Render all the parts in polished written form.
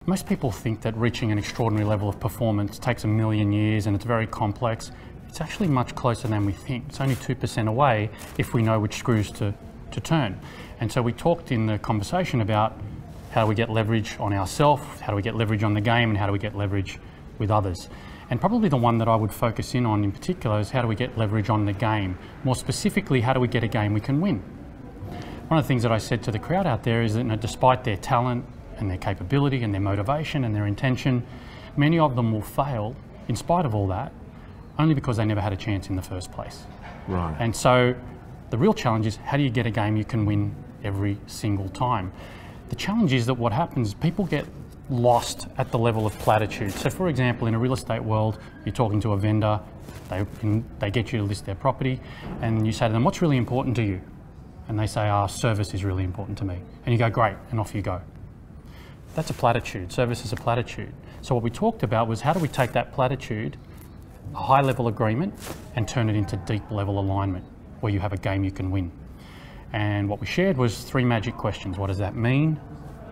Most people think that reaching an extraordinary level of performance takes 1,000,000 years and it's very complex. It's actually much closer than we think. It's only 2% away if we know which screws to turn. And so we talked in the conversation about how do we get leverage on ourselves, how do we get leverage on the game, and how do we get leverage with others. And probably the one that I would focus in on in particular is how do we get leverage on the game. More specifically, how do we get a game we can win? One of the things that I said to the crowd out there is that despite their talent and their capability and their motivation and their intention, many of them will fail in spite of all that, only because they never had a chance in the first place. Right. And so the real challenge is how do you get a game you can win every single time? The challenge is that what happens is people get lost at the level of platitude. So for example, in a real estate world, you're talking to a vendor, they get you to list their property, and you say to them, what's really important to you? And they say, service is really important to me. And you go, great, and off you go. That's a platitude. Service is a platitude. So what we talked about was how do we take that platitude, a high level agreement, and turn it into deep level alignment where you have a game you can win. And what we shared was 3 magic questions. What does that mean?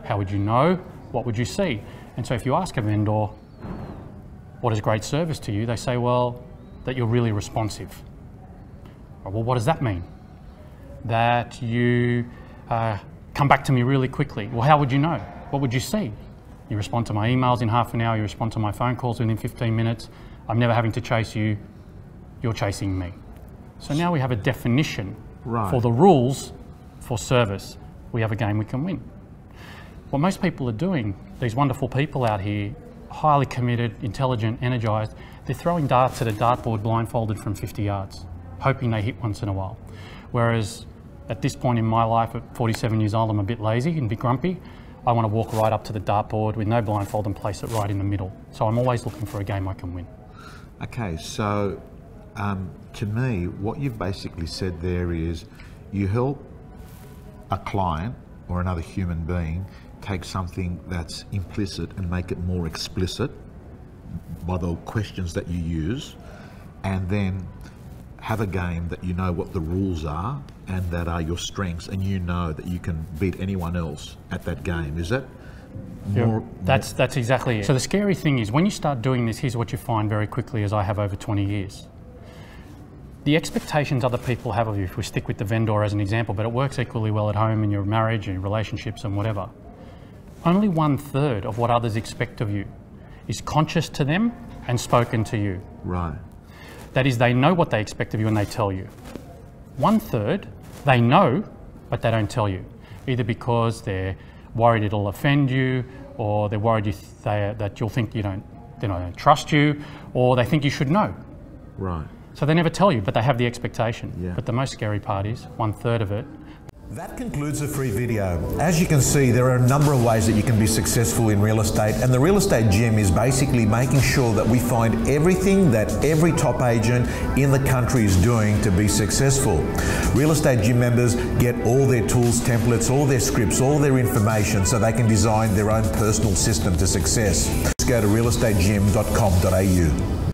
How would you know? What would you see? And so if you ask a vendor, what is great service to you? They say, well, that you're really responsive. Well, what does that mean? That you come back to me really quickly. Well, how would you know? What would you see? You respond to my emails in half an hour, you respond to my phone calls within 15 minutes. I'm never having to chase you, you're chasing me. So now we have a definition for the rules for service. We have a game we can win. What most people are doing, these wonderful people out here, highly committed, intelligent, energized, they're throwing darts at a dartboard blindfolded from 50 yards, hoping they hit once in a while. Whereas at this point in my life, at 47 years old, I'm a bit lazy and a bit grumpy. I want to walk right up to the dartboard with no blindfold and place it right in the middle. So I'm always looking for a game I can win. Okay, so to me, what you've basically said there is you help a client or another human being take something that's implicit and make it more explicit by the questions that you use, and then have a game that you know what the rules are and that are your strengths, and you know that you can beat anyone else at that game. Is that more? That's exactly it. So the scary thing is when you start doing this, here's what you find very quickly, as I have over 20 years. The expectations other people have of you, if we stick with the vendor as an example, but it works equally well at home in your marriage and your relationships and whatever. Only 1/3 of what others expect of you is conscious to them and spoken to you. Right. That is, they know what they expect of you and they tell you. 1/3, they know, but they don't tell you. Either because they're worried it'll offend you, or they're worried that you'll think they don't trust you, or they think you should know. Right. So they never tell you, but they have the expectation. Yeah. But the most scary part is 1/3 of it. That concludes the free video. As you can see, there are a number of ways that you can be successful in real estate, and the Real Estate Gym is basically making sure that we find everything that every top agent in the country is doing to be successful. Real Estate Gym members get all their tools, templates, all their scripts, all their information so they can design their own personal system to success. Just go to realestategym.com.au.